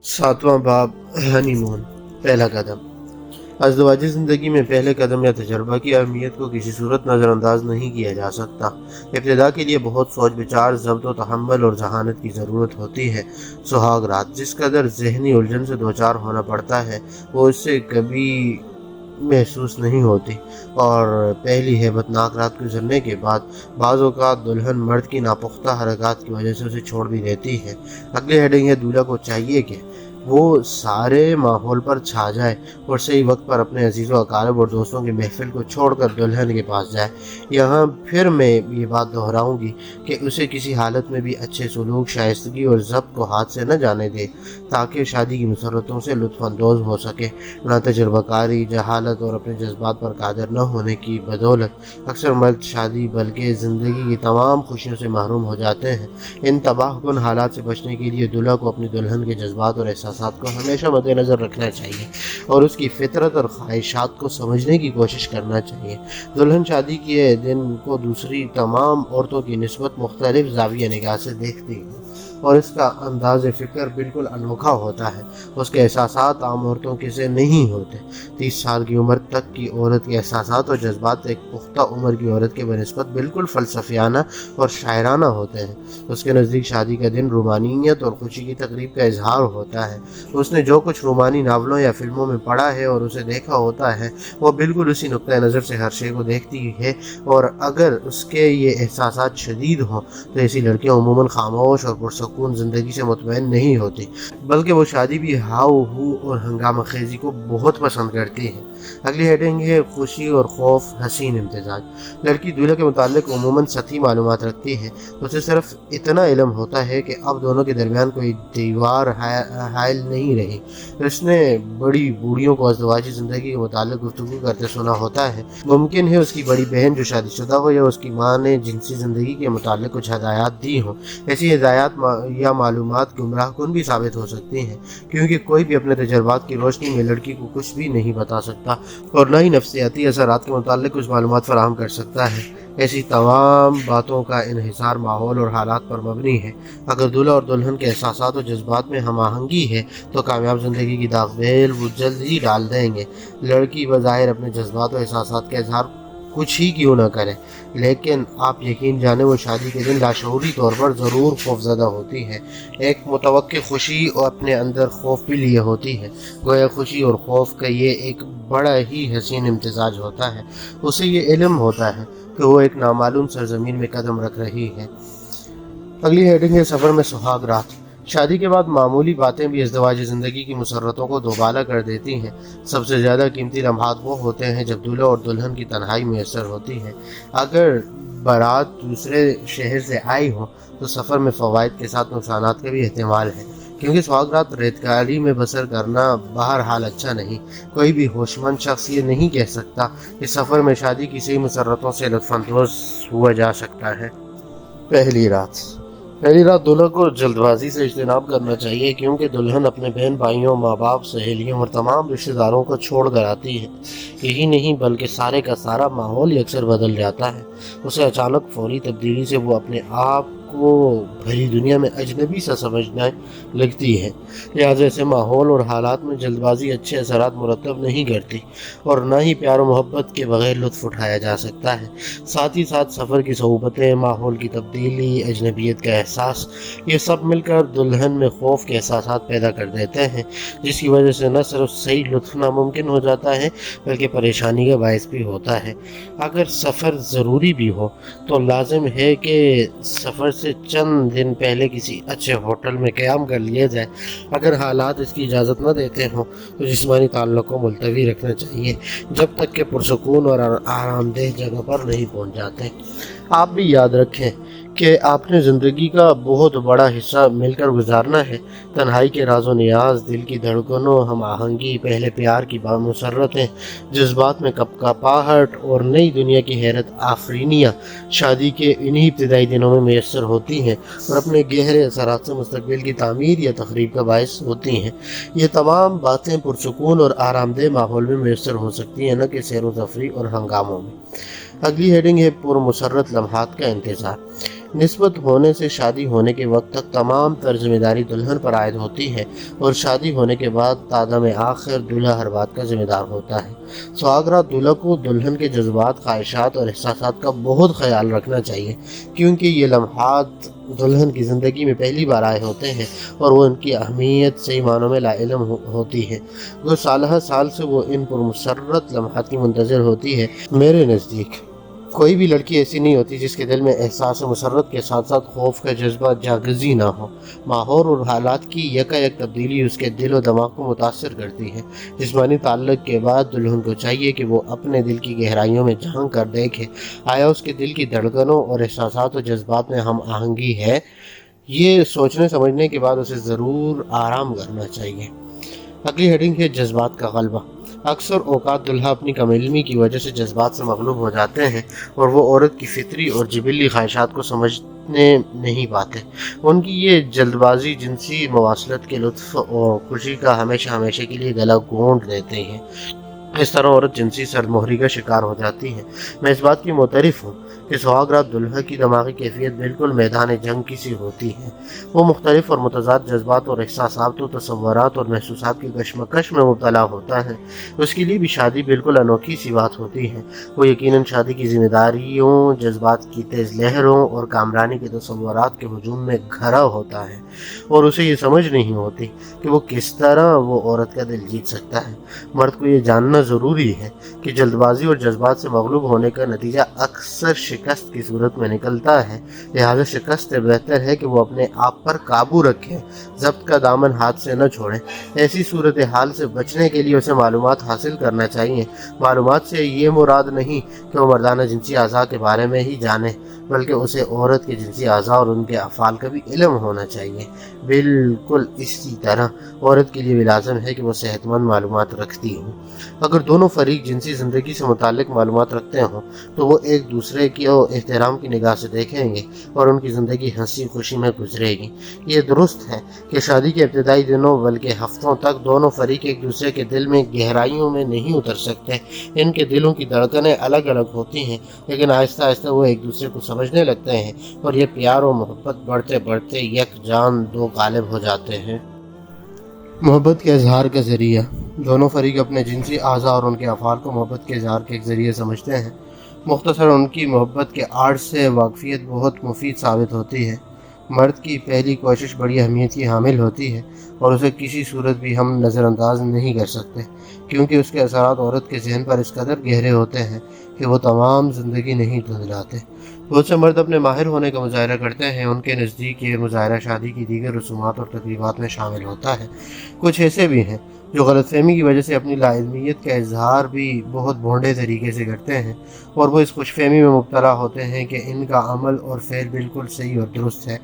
सातवां बाब हनीमून। पहला कदम। अज़दवाजी ज़िंदगी में पहले कदम या तजर्बा की अहमियत को किसी सूरत नज़रअंदाज नहीं किया जा सकता। इब्तिदा के लिए बहुत सोच विचार, ज़ब्त व तहम्मुल और जहानत की ज़रूरत होती है। सुहाग रात जिस कदर ज़हनी उलझन से दो चार होना पड़ता है वो इससे कभी महसूस नहीं होती। और पहली हैबतनाक रात गुजरने के बाद बाज़ औक़ात दुल्हन मर्द की नापुख्ता हरकत की वजह से उसे छोड़ भी देती है। अगली हेडिंग है, दूल्हा को चाहिए कि वो सारे माहौल पर छा जाए और सही वक्त पर अपने अजीज़ व अकारिब और दोस्तों की महफिल को छोड़कर दुल्हन के पास जाए। यहाँ फिर मैं ये बात दोहराऊंगी कि उसे किसी हालत में भी अच्छे सलूक, शाइस्तगी और ज़ब्त को हाथ से न जाने दे ताकि शादी की मसरतों से लुत्फ़अंदोज़ हो सके। ना तजुर्बाकारी, जहालत और अपने जज्बात पर कादर न होने की बदौलत अक्सर मर्द शादी बल्कि ज़िंदगी की तमाम खुशियों से महरूम हो जाते हैं। इन तबाहकुन हालात से बचने के लिए दूल्हा को अपनी दुल्हन के जज्बात और एहसास को हमेशा मद्देनज़र रखना चाहिए और उसकी फितरत और ख्वाहिशात को समझने की कोशिश करना चाहिए। दुल्हन शादी के दिन को दूसरी तमाम औरतों की निस्बत मुख्तलिफ ज़ाविया निगाह से देखती है और इसका अंदाज़ फ़िक्र बिल्कुल अनोखा होता है। उसके एहसासात आम औरतों के से नहीं होते। 30 साल की उम्र तक की औरत के एहसासात और जज्बात एक पुख्ता उम्र की औरत के बनस्बत बिल्कुल फ़लसफ़ियाना और शायराना होते हैं। उसके नज़दीक शादी का दिन रूमानियत और खुशी की तकरीब का इजहार होता है। उसने जो कुछ रूमानी नावलों या फिल्मों में पढ़ा है और उसे देखा होता है वो बिल्कुल उसी नुक्ता नज़र से हर शे को देखती है। और अगर उसके ये एहसासात शदीद हों तो ऐसी लड़कियाँ अमूमन खामोश और पुरसकून ज़िंदगी से मुतमईन नहीं होती, बल्कि वो शादी भी हाउ हू और हंगामा खेजी को बहुत पसंद करती है। अगली हेडिंग है, खुशी और खौफ हसीन इम्तिजाज। लड़की दूल्हे के मुतालिक अमूमन सतही मालूमात रखती है। उसे सिर्फ इतना इल्म होता है कि अब दोनों के दरमियान कोई दीवार हायल नहीं रही। उसने बड़ी बूढ़ियों को अज़दवाजी ज़िंदगी के मुतालिक गुफ्तगू करते सुना होता है। मुमकिन है उसकी बड़ी बहन जो शादीशुदा हो या उसकी माँ ने जिनसी ज़िंदगी के मुतालिक कुछ हदायत दी हों। ऐसी हिदायत या मालूमात गुमराह कुन भी साबित हो सकती हैं, क्योंकि कोई भी अपने तजर्बात की रोशनी में लड़की को कुछ भी नहीं बता सकता और न ही नफ्सियाती असरात के मुतालिक कुछ मालूमात फराहम कर सकता है। ऐसी तमाम बातों का इन्हिसार माहौल और हालात पर मबनी है। अगर दूल्हा और दुल्हन के एहसासात और जज्बात में हम आहंगी है तो कामयाब ज़िंदगी की दागबेल वो जल्द ही डाल देंगे। लड़की बज़ाहिर अपने जज्बात और एहसासात का इजहार कुछ ही क्यों ना करे, लेकिन आप यकीन जाने वो शादी के दिन लाशऊरी तौर पर ज़रूर खौफज़दा होती है। एक मुतवक्किल खुशी और अपने अंदर खौफ भी लिए होती है। गोया खुशी और खौफ का ये एक बड़ा ही हसीन इम्तिजाज होता है। उसे ये इल्म होता है कि वो एक नामालूम सरजमीन में कदम रख रही है। अगली हेडिंग है, सफ़र में सुहाग रात। शादी के बाद मामूली बातें भी इज़्दिवाजी ज़िंदगी की मुसर्रतों को दोबाला कर देती हैं। सबसे ज़्यादा कीमती लम्हात वो होते हैं जब दूल्हा और दुल्हन की तन्हाई मैसर होती है। अगर बारात दूसरे शहर से आई हो तो सफ़र में फ़वाइद के साथ नुकसानात का भी एहतमाल है, क्योंकि सुहाग रात रेतकारी में बसर करना बहरहाल अच्छा नहीं। कोई भी होशमंद शख्स ये नहीं कह सकता कि सफ़र में शादी की सही मुसर्रतों से लुत्फ़अंदोज़ हुआ जा सकता है। पहली रात दूल्हा को जल्दबाजी से इज्तिनाब करना चाहिए, क्योंकि दुल्हन अपने बहन भाइयों, माँ बाप, सहेलियों और तमाम रिश्तेदारों को छोड़ कर आती है। यही नहीं बल्कि सारे का सारा माहौल ही अक्सर बदल जाता है। उसे अचानक फौरी तब्दीली से वो अपने आप को भरी दुनिया में अजनबी सा समझने लगती है। लिहाजा ऐसे माहौल और हालात में जल्दबाजी अच्छे असरात मुरतब नहीं करती और ना ही प्यार और मोहब्बत के बगैर लुत्फ़ उठाया जा सकता है। साथ ही साथ सफ़र की सहूबतें, माहौल की तब्दीली, अजनबियत का एहसास, ये सब मिलकर दुल्हन में खौफ के एहसासात पैदा कर देते हैं, जिसकी वजह से न सिर्फ सही लुत्फ़ नामुमकिन हो जाता है बल्कि परेशानी का बायस भी होता है। अगर सफ़र ज़रूरी भी हो तो लाजिम है कि सफ़र से चंद दिन पहले किसी अच्छे होटल में क़याम कर लिया जाए। अगर हालात इसकी इजाज़त न देते हों तो जिस्मानी ताल्लुक़ को मुलतवी रखना चाहिए जब तक कि पुरसकून और आरामदेह जगह पर नहीं पहुँच जाते। आप भी याद रखें कि आपने ज़िंदगी का बहुत बड़ा हिस्सा मिलकर गुजारना है। तन्हाई के राज़ो नियाज़, दिल की धड़कनों, हम आहंगी, पहले प्यार की बामुसर्रतें, जज्बात में कपकपाहट और नई दुनिया की हैरत आफरीनियाँ शादी के इन्हीं इब्तिदाई दिनों में मैसर होती हैं और अपने गहरे असरात से मुस्तक़बिल की तामीर या तख़रीब का बायस होती हैं। ये तमाम बातें पुरसकून और आरामदेह माहौल में मैसर हो सकती हैं, न कि सैर व तफरीह और हंगामों में। अगली हेडिंग है, पुरमुसर्रत लम्हात का इंतज़ार। نسبت ہونے سے شادی ہونے کے وقت تک تمام تر ذمہ داری دلہن پر عائد ہوتی ہے اور شادی ہونے کے بعد تادم آخر دلہا ہر بات کا ذمہ دار ہوتا ہے۔ سہاگرات دلہا کو دلہن کے جذبات، خواہشات اور احساسات کا بہت خیال رکھنا چاہیے، کیونکہ یہ لمحات دلہن کی زندگی میں پہلی بار آئے ہوتے ہیں اور وہ ان کی اہمیت صحیح معنوں میں لا علم ہوتی ہے۔ وہ سالہ سال سے وہ ان پر مسرت لمحات کی منتظر ہوتی ہے۔ میرے نزدیک کوئی بھی لڑکی ایسی نہیں ہوتی جس کے دل میں احساس مسرت کے ساتھ ساتھ خوف کا جذبہ جاگزی نہ ہو۔ ماحول اور حالات کی یکایک تبدیلی اس کے دل و دماغ کو متاثر کرتی ہے۔ جسمانی تعلق کے بعد دلہن کو چاہیے کہ وہ اپنے دل کی گہرائیوں میں جھانک کر دیکھے، آیا اس کے دل کی دھڑکنوں اور احساسات و جذبات میں ہم آہنگی ہے۔ یہ سوچنے سمجھنے کے بعد اسے ضرور آرام کرنا چاہیے۔ اگلی ہیڈنگ ہے جذبات کا غلبہ۔ اکثر اوقات دلہا اپنی کم علمی کی وجہ سے جذبات سے مغلوب ہو جاتے ہیں اور وہ عورت کی فطری اور جبلی خواہشات کو سمجھنے نہیں پاتے۔ ان کی یہ جلد بازی جنسی مواصلت کے لطف اور خوشی کا ہمیشہ کے لیے گلا گھونٹ دیتے ہیں۔ اس طرح عورت جنسی سرمہری کا شکار ہو جاتی ہے۔ میں اس بات کی معترف ہوں کہ سہاگرات دلہا کی دماغی کیفیت بالکل میدان جنگ کی سی ہوتی ہے۔ وہ مختلف اور متضاد جذبات اور احساسات و تصورات اور محسوسات کی کشمکش میں مبتلا ہوتا ہے۔ اس کے لیے بھی شادی بالکل انوکھی سی بات ہوتی ہے۔ وہ یقیناً شادی کی ذمہ داریوں، جذبات کی تیز لہروں اور کامرانی کے تصورات کے ہجوم میں گھرا ہوتا ہے اور اسے یہ سمجھ نہیں ہوتی کہ وہ کس طرح وہ عورت کا دل جیت سکتا ہے۔ مرد کو یہ جاننا ضروری ہے کہ جلد بازی اور جذبات سے مغلوب ہونے کا نتیجہ اکثر شکست کی صورت میں نکلتا ہے، لہذا شکست سے بہتر ہے کہ وہ اپنے آپ پر قابو رکھیں، ضبط کا دامن ہاتھ سے نہ چھوڑیں۔ ایسی صورتحال سے بچنے کے لیے اسے معلومات حاصل کرنا چاہیے۔ معلومات سے یہ مراد نہیں کہ وہ مردانہ جنسی اعضاء کے بارے میں ہی جانے، بلکہ اسے عورت کے جنسی اعضاء اور ان کے افعال کا بھی علم ہونا چاہیے۔ بالکل اسی طرح عورت کے لیے بھی لازم ہے کہ وہ صحت مند معلومات رکھتی ہوں۔ اگر دونوں فریق جنسی زندگی سے متعلق معلومات رکھتے ہوں تو وہ ایک دوسرے کی احترام کی نگاہ سے دیکھیں گے اور ان کی زندگی ہنسی خوشی میں گزرے گی۔ یہ درست ہے کہ شادی کے ابتدائی دنوں بلکہ ہفتوں تک دونوں فریق ایک دوسرے کے دل میں گہرائیوں میں نہیں اتر سکتے۔ ان کے دلوں کی دھڑکنیں الگ الگ ہوتی ہیں، لیکن آہستہ آہستہ وہ ایک دوسرے کو سمجھنے لگتے ہیں اور یہ پیار و محبت بڑھتے بڑھتے یک جان دو غالب ہو جاتے ہیں۔ محبت کے اظہار کا ذریعہ۔ دونوں فریق اپنے جنسی اعضاء اور ان کے افعال کو محبت کے اظہار کے ایک ذریعے سمجھتے ہیں۔ مختصر ان کی محبت کے آرٹ سے واقفیت بہت مفید ثابت ہوتی ہے۔ مرد کی پہلی کوشش بڑی اہمیت کی حامل ہوتی ہے اور اسے کسی صورت بھی ہم نظر انداز نہیں کر سکتے، کیونکہ اس کے اثرات عورت کے ذہن پر اس قدر گہرے ہوتے ہیں کہ وہ تمام زندگی نہیں دھندلاتے۔ بہت سے مرد اپنے ماہر ہونے کا مظاہرہ کرتے ہیں، ان کے نزدیک یہ مظاہرہ شادی کی دیگر رسومات اور تقریبات میں شامل ہوتا ہے۔ کچھ ایسے بھی ہیں جو غلط فہمی کی وجہ سے اپنی لا علمیت کا اظہار بھی بہت بھونڈے طریقے سے کرتے ہیں اور وہ اس خوش فہمی میں مبتلا ہوتے ہیں کہ ان کا عمل اور فعل بالکل صحیح اور درست ہے۔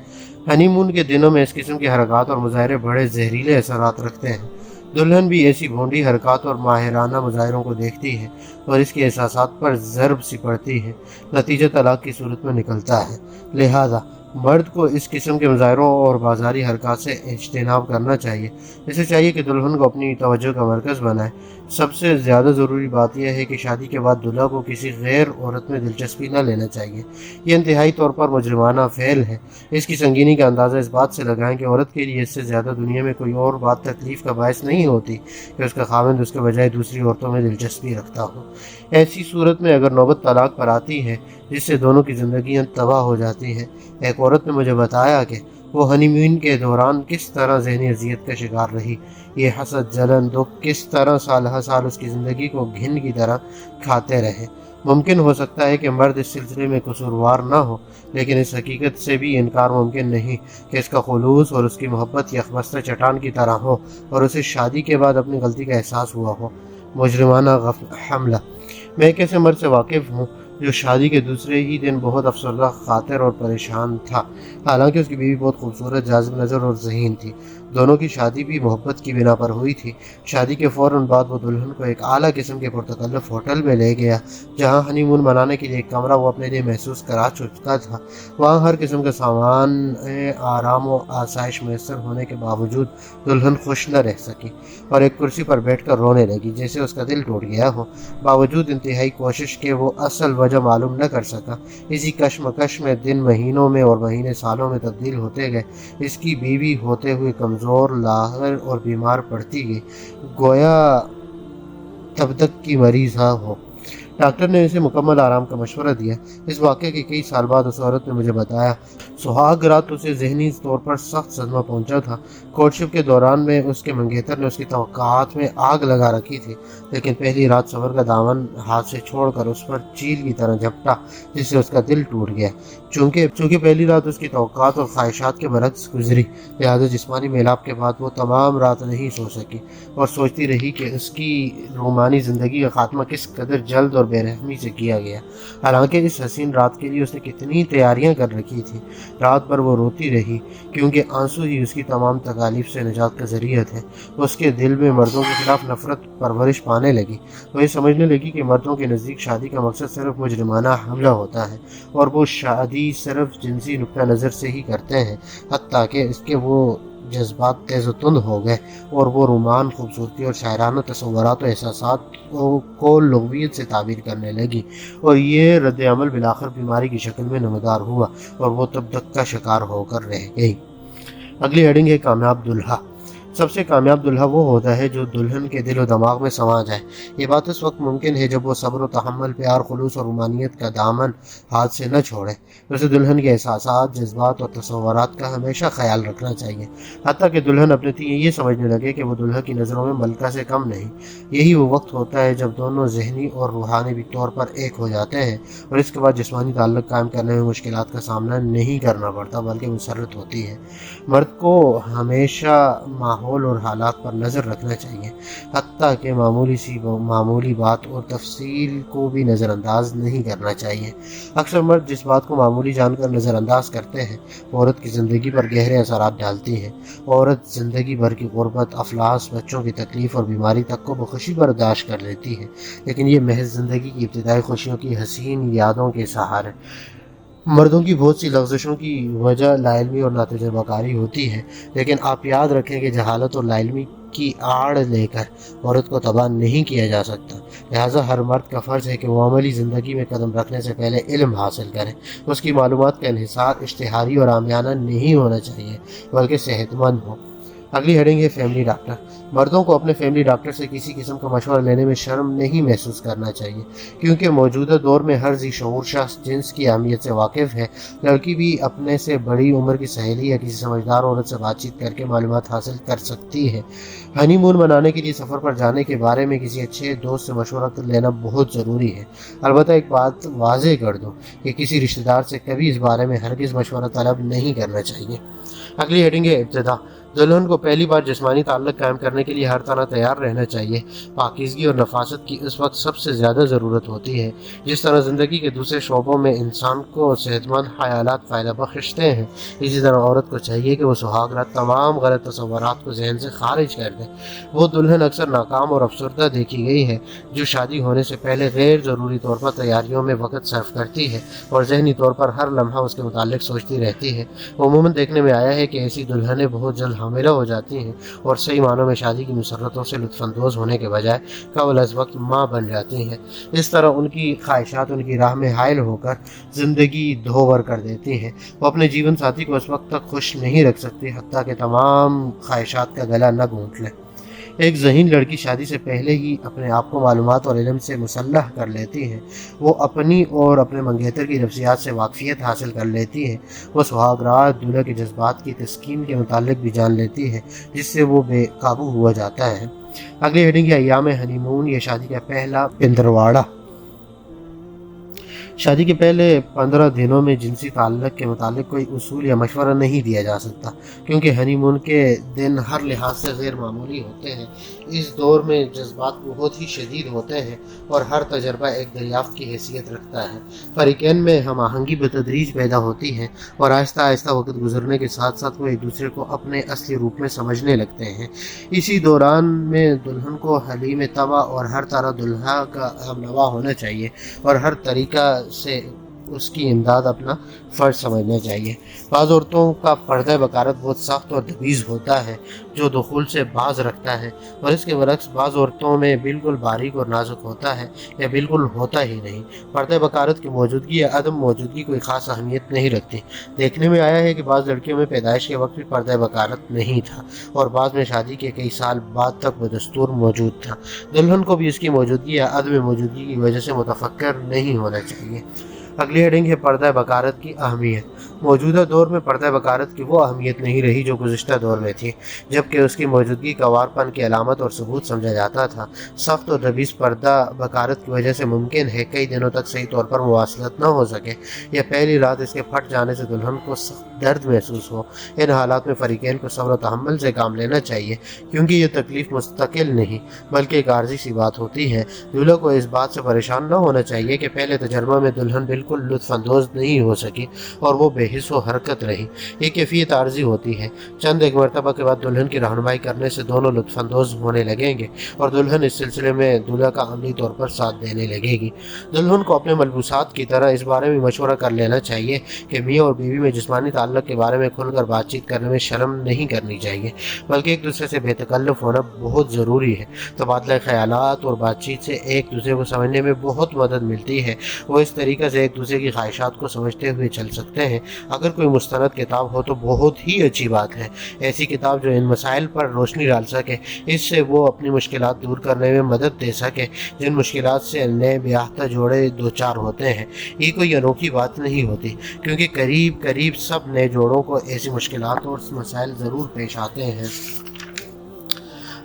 ہنی مون کے دنوں میں اس قسم کے حرکات اور مظاہرے بڑے زہریلے اثرات رکھتے ہیں۔ دلہن بھی ایسی بھونڈی حرکات اور ماہرانہ مظاہروں کو دیکھتی ہے اور اس کے احساسات پر ضرب سی پڑتی ہے، نتیجہ طلاق کی صورت میں نکلتا ہے۔ لہذا مرد کو اس قسم کے مظاہروں اور بازاری حرکات سے اجتناب کرنا چاہیے۔ اسے چاہیے کہ دلہن کو اپنی توجہ کا مرکز بنائے۔ سب سے زیادہ ضروری بات یہ ہے کہ شادی کے بعد دلہا کو کسی غیر عورت میں دلچسپی نہ لینا چاہیے۔ یہ انتہائی طور پر مجرمانہ فعل ہے۔ اس کی سنگینی کا اندازہ اس بات سے لگائیں کہ عورت کے لیے اس سے زیادہ دنیا میں کوئی اور بات تکلیف کا باعث نہیں ہوتی کہ اس کا خاوند اس کے بجائے دوسری عورتوں میں دلچسپی رکھتا ہو۔ ایسی صورت میں اگر نوبت طلاق پر آتی ہے جس سے دونوں کی زندگیاں تباہ ہو جاتی ہیں۔ ایک عورت نے مجھے بتایا کہ وہ ہنی مون کے دوران کس طرح ذہنی اذیت کا شکار رہی۔ یہ حسد، جلن، دکھ کس طرح سالہ سال اس کی زندگی کو گھن کی طرح کھاتے رہے۔ ممکن ہو سکتا ہے کہ مرد اس سلسلے میں قصوروار نہ ہو، لیکن اس حقیقت سے بھی انکار ممکن نہیں کہ اس کا خلوص اور اس کی محبت یکبستہ چٹان کی طرح ہو اور اسے شادی کے بعد اپنی غلطی کا احساس ہوا ہو۔ مجرمانہ حملہ۔ میں ایک ایسے مرد سے واقف ہوں جو شادی کے دوسرے ہی دن بہت افسردہ، خاطر اور پریشان تھا، حالانکہ اس کی بیوی بہت خوبصورت، جاذب نظر اور ذہین تھی۔ दोनों की शादी भी मोहब्बत की बिना पर हुई थी। शादी के फ़ौरन बाद वो दुल्हन को एक आला किस्म के पुरतकल्लुफ़ होटल में ले गया, जहाँ हनीमून मनाने के लिए एक कमरा वो अपने लिए महसूस करा चुका था। वहाँ हर किस्म का सामान, आराम और आसाइश मैसर होने के बावजूद दुल्हन खुश न रह सकी और एक कुर्सी पर बैठकर रोने लगी, जैसे उसका दिल टूट गया हो। बावजूद इंतहाई कोशिश के वो असल वजह मालूम न कर सका। इसी कश्मकश में दिन महीनों में और महीने सालों में तब्दील होते गए। इसकी बीवी होते हुए कमज़ोर, लाग़र और बीमार पड़ती गई, गोया तब तक की मरीज़ हो। डॉक्टर ने उसे मुकम्मल आराम का मशवरा दिया। इस वाक़े के कई साल बाद उस औरत ने मुझे बताया, सुहाग रात उसे ज़हनी तौर पर सख्त सदमा पहुंचा था। कोर्टशिप के दौरान में उसके मंगेतर ने उसकी तवक्कात में आग लगा रखी थी, लेकिन पहली रात सब्र का दामन हाथ से छोड़कर उस पर चील की तरह झपटा, जिससे उसका दिल टूट गया। चूँकि पहली रात उसकी तवक्कात और ख्वाहिशात के बरक्स गुजरी, लिहाजा जिस्मानी मेलाप के बाद वो तमाम रात नहीं सो सकी और सोचती रही कि उसकी रूमानी ज़िंदगी का खात्मा किस कदर जल्द और बेरहमी से किया गया। हालांकि इस हसीन रात के लिए उसने कितनी तैयारियां कर रखी थी। रात भर वो रोती रही, क्योंकि आंसू ही उसकी तमाम तकालीफ से निजात का ज़रिया थे। उसके दिल में मर्दों के खिलाफ नफरत परवरिश पाने लगी। वो ये समझने लगी कि मर्दों के नज़दीक शादी का मकसद सिर्फ मुजरिमाना हमला होता है और वो शादी सिर्फ जिनसी नुक्ता नज़र से ही करते हैं। हत्ता कि इसके वो जज्बात तेज़ तुंद हो गए और वो रोमान, खूबसूरती और शायराना तसव्वुरात और एहसासात को लुग़वियत से ताबीर करने लगी और ये रद्द-ए-अमल बिलाखिर बीमारी की शक्ल में नमदार हुआ और वो तब तक का शिकार होकर रह गई। अगली हेडिंग है कामयाब दुल्हा। सबसे कामयाब दुल्हा वो होता है जो दुल्हन के दिल और दिमाग में समा जाए। ये बात उस वक्त मुमकिन है जब वो सब्र और तहम्मुल, प्यार, खुलूस और रूमानियत का दामन हाथ से न छोड़े। उसे दुल्हन के एहसासात, जज्बात और तसव्वुरात का हमेशा ख्याल रखना चाहिए, हत्ता कि दुल्हन अपने ये समझने लगे कि वो दुल्हा की नज़रों में मलका से कम नहीं। यही वो वक्त होता है जब दोनों ज़हनी और रूहानी भी तौर पर एक हो जाते हैं और इसके बाद जिस्मानी ताल्लुक़ कायम करने में मुश्किलात का सामना नहीं करना पड़ता, बल्कि मुसर्रत होती है। मर्द को हमेशा माहौल और हालात पर नज़र रखना चाहिए, हत्ता कि मामूली बात और तफसील को भी नज़रअंदाज नहीं करना चाहिए। अक्सर मर्द जिस बात को मामूली जानकर नज़रअंदाज करते हैं, औरत की ज़िंदगी पर गहरे असरात डालती है। औरत ज़िंदगी भर की गुर्बत, अफलास, बच्चों की तकलीफ़ और बीमारी तक को बखुशी बर्दाश्त कर लेती है, लेकिन ये महज ज़िंदगी की इब्तिदाई खुशियों की हसीन यादों के सहारे। मर्दों की बहुत सी लफ्ज़शों की वजह लाइल्मी और नातजुर्बाकारी होती है, लेकिन आप याद रखें कि जहालत और लाइल्मी की आड़ लेकर औरत को तबाह नहीं किया जा सकता। लिहाजा हर मर्द का फ़र्ज़ है कि वो अमली ज़िंदगी में कदम रखने से पहले इल्म हासिल करें। उसकी मालूमात का इन्हिसार इश्तिहारी और आमियाना नहीं होना चाहिए, बल्कि सेहतमंद हो। अगली हेडिंग है फैमिली डॉक्टर। मर्दों को अपने फैमिली डॉक्टर से किसी किस्म का मशवरा लेने में शर्म नहीं महसूस करना चाहिए, क्योंकि मौजूदा दौर में हर ज़ी शऊर शख्स जिन्स की अहमियत से वाकिफ़ है। लड़की भी अपने से बड़ी उम्र की सहेली या किसी समझदार औरत से बातचीत करके मालूमात हासिल कर सकती है। हनीमून मनाने के लिए सफ़र पर जाने के बारे में किसी अच्छे दोस्त से मशवरा लेना बहुत ज़रूरी है। अलबत्ता एक बात वाज़ेह कर दूँ कि किसी रिश्तेदार से कभी इस बारे में हरगिज़ मशवरा तलब नहीं करना चाहिए। अगली हेडिंग है इब्तिदा। दुल्हन को पहली बार जिस्मानी ताल्लुक़ कायम करने के लिए हर तरह तैयार रहना चाहिए। पाकीज़गी और नफासत की इस वक्त सबसे ज़्यादा ज़रूरत होती है। जिस तरह ज़िंदगी के दूसरे शोबों में इंसान को सेहतमंद ख़यालात फ़ायदा बख्शते हैं, इसी तरह औरत को चाहिए कि वो सुहाग रात तमाम गलत तसव्वुरात को जहन से खारिज कर दे। वो दुल्हन अक्सर नाकाम और अफसरदा देखी गई है, जो शादी होने से पहले गैर ज़रूरी तौर पर तैयारियों में वक़्त सर्फ करती है और जहनी तौर पर हर लम्हा उसके मुताल्लिक़ सोचती रहती है। अमूमन देखने में आया है कि ऐसी दुल्हनें बहुत जल्द हामिला हो जाती हैं और सही मानों में शादी की मुसर्रतों से लुत्फ़अंदोज़ होने के बजाय कबल अज़ वक्त माँ बन जाती हैं। इस तरह उनकी ख्वाहिशात उनकी राह में हायल होकर ज़िंदगी धोबर कर देती हैं। वो अपने जीवन साथी को उस वक्त तक खुश नहीं रख सकती, हत्ता कि तमाम ख्वाहिशात का गला न घोंट लें। एक ज़हीन लड़की शादी से पहले ही अपने आप को मालूमात और इल्म से मुसल्लह कर लेती है। वो अपनी और अपने मंगेतर की नफ्सियात से वाक़फियत हासिल कर लेती है। वो सुहागरात दूल्हा के जज्बात की तस्कीन के मुताल्लिक़ भी जान लेती है, जिससे वो बेकाबू हुआ जाता है। अगली हेडिंग है अय्याम हनीमून, ये शादी का पहला पिंदरवाड़ा। शादी के पहले 15 दिनों में जिनसी ताल्लुक़ के मुतालिक कोई उसूल या मशवरा नहीं दिया जा सकता, क्योंकि हनीमून के दिन हर लिहाज से गैर मामूली होते हैं। इस दौर में जज्बात बहुत ही शदीद होते हैं और हर तजर्बा एक दरियाफ्त की हैसियत रखता है। फरीकैन में हम आहंगी बतदरीज पैदा होती है और आहिस्ता आहिस्ता वक्त गुजरने के साथ साथ वो एक दूसरे को अपने असली रूप में समझने लगते हैं। इसी दौरान में दुल्हन को हलीम तबा और हर तरह दुल्हा का हमनवा होना चाहिए और हर तरीका से उसकी इमदाद अपना फ़र्ज समझना चाहिए। बाज़ औरतों का पर्दा बकारत बहुत सख्त और दबीज़ होता है, जो दुखूल से बाज रखता है, और इसके बरक्स बाज़ औरतों में बिल्कुल बारीक और नाजुक होता है या बिल्कुल होता ही नहीं। पर्दा बकारत की मौजूदगी या अदम मौजूदगी कोई ख़ास अहमियत नहीं रखती। देखने में आया है कि बाज़ लड़कियों में पैदाइश के वक्त भी पर्दा बकारत नहीं था और बाद में शादी के कई साल बाद तक बदस्तूर मौजूद था। दुल्हन को भी इसकी मौजूदगी या अदम मौजूदगी की वजह से मुतफक्कर नहीं होना चाहिए। अगली हेडिंग है पर्दा बकारत की अहमियत। मौजूदा दौर में पर्दा बकारत की वो अहमियत नहीं रही जो गुज़िश्ता दौर में थी, जबकि उसकी मौजूदगी गंवारपन की अलामत और सबूत समझा जाता था। सख्त और दबीज़ पर्दा बकारत की वजह से मुमकिन है कई दिनों तक सही तौर पर मुवासलत न हो सके या पहली रात इसके फट जाने से दुल्हन को सख्त दर्द महसूस हो। इन हालात में फ़रीक़ैन को सब्र तहम्मुल से काम लेना चाहिए, क्योंकि ये तकलीफ़ मुस्तकिल नहीं बल्कि एक आर्जी सी बात होती है। दूल्हे को इस बात से परेशान न होना चाहिए कि पहले तजर्बा में दुल्हन बिल्कुल लुत्फ़अंदोज़ नहीं हो सकी और वो बेहिस व हरकत रही। ये कैफियत आर्जी होती है। चंद एक मरतबा के बाद दुल्हन की रहनुमाई करने से दोनों लुत्फ़अंदोज़ होने लगेंगे और दुल्हन इस सिलसिले में दूल्हा का अमली तौर पर साथ देने लगेगी। दुल्हन को अपने मलबूसात की तरह इस बारे में मशवरा कर लेना चाहिए कि मियाँ और बीवी में जिस्मानी ताल्लुक़ के बारे में खुलकर बातचीत करने में शर्म नहीं करनी चाहिए, बल्कि एक दूसरे से बेतकल्लुफ़ होना बहुत ज़रूरी है। तबादला ख़यालात और बातचीत से एक दूसरे को समझने में बहुत मदद मिलती है। वो इस तरीके से एक दूसरे की ख्वाहिशात को समझते हुए चल सकते हैं। अगर कोई मुस्तनद किताब हो तो बहुत ही अच्छी बात है। ऐसी किताब जो इन मसाइल पर रोशनी डाल सके, इससे वो अपनी मुश्किलात दूर करने में मदद दे सके जिन मुश्किलात से नए ब्याहता जोड़े दो चार होते हैं। ये कोई अनोखी बात नहीं होती, क्योंकि करीब करीब सब नए जोड़ों को ऐसी मुश्किलात और मसाइल ज़रूर पेश आते हैं।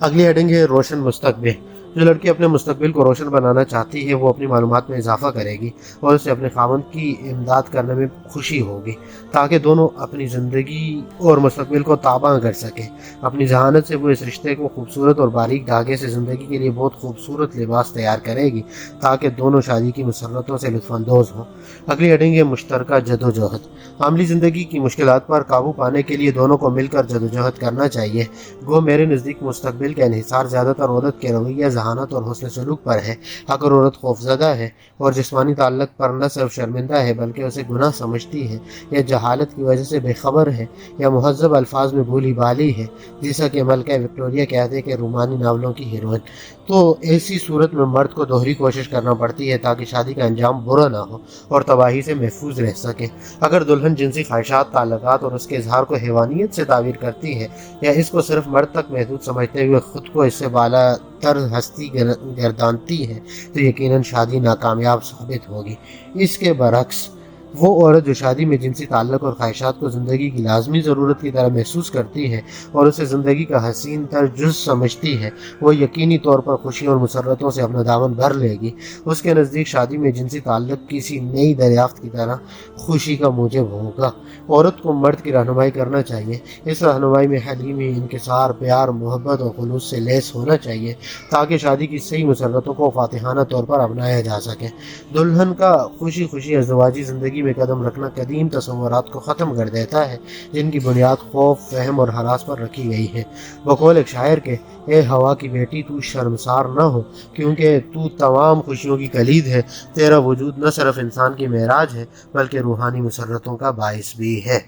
अगली हेडिंग है रोशन मुस्तकबिल। जो लड़की अपने मुस्तकबिल को रोशन बनाना चाहती है वो अपनी मालूमात में इजाफा करेगी और उसे अपने खामन की इमदाद करने में खुशी होगी, ताकि दोनों अपनी ज़िंदगी और मुस्तकबिल को ताबा कर सकें। अपनी जहानत से वो इस रिश्ते को खूबसूरत और बारीक धागे से ज़िंदगी के लिए बहुत खूबसूरत लिबास तैयार करेगी, ताकि दोनों शादी की मुसर्रतों से लुत्फ़अंदोज़ हों। अगली हेडिंग है मुश्तरका जदोजहद। अमली ज़िंदगी की मुश्किलात पर काबू पाने के लिए दोनों को मिलकर जदोजहद करना चाहिए। गो मेरे नज़दीक मुस्तकबिल का इन्हिसार ज़्यादातर औरत के रवैया, जहानत और हुस्न सलूक पर है। अगर औरत खौफज़दा है और जिस्मानी ताल्लुक़ पर न सिर्फ शर्मिंदा है बल्कि उसे गुनाह समझती है या जहालत की वजह से बेखबर है या मुहज़्ज़ब अल्फाज में भूली भाली है, जैसा कि मलका विक्टोरिया कहते हैं कि रूमानी नावलों की हीरोइन, तो ऐसी सूरत में मर्द को दोहरी कोशिश करना पड़ती है ताकि शादी का अंजाम बुरा ना हो और तबाही से महफूज रह सके। अगर दुल्हन जिनसी ख्वाहिशात, ताल्लुकात और उसके इजहार को हैवानियत से ताबीर करती है या इसको सिर्फ मर्द तक महदूद समझते हुए खुद को इससे बाला तर हस्ती गर्दानती है तो यकीनन शादी नाकामयाब साबित होगी। इसके बरक्स वो औरत जो शादी में जिनसी ताल्लुक़ और ख्वाहिशात को ज़िंदगी की लाजमी ज़रूरत की तरह महसूस करती है और उसे ज़िंदगी का हसीन तर जुज़ समझती है, वो यकीनी तौर पर खुशी और मुसर्रतों से अपना दामन भर लेगी। उसके नज़दीक शादी में जिनसी ताल्लुक़ किसी नई दरियाफ्त की तरह खुशी का मूजब होगा। औरत को मर्द की रहनुमाई करना चाहिए। इस रहनुमाई में हलीमी, इनकिसार, प्यार, मोहब्बत और खुलूस से लेस होना चाहिए, ताकि शादी की सही मुसर्रतों को फातिहाना तौर पर अपनाया जा सके। दुल्हन का खुशी खुशी अज़दवाजी ज़िंदगी में कदम रखना कदीम तसव्वुरात को ख़त्म कर देता है, जिनकी बुनियाद खौफ, फहम और हरास पर रखी गई है। बकौल एक शायर के, ए हवा की बेटी तू शर्मसार न हो, क्योंकि तू तमाम खुशियों की कलीद है। तेरा वजूद न सिर्फ इंसान की मेराज है बल्कि रूहानी मुसर्रतों का बाइस भी है।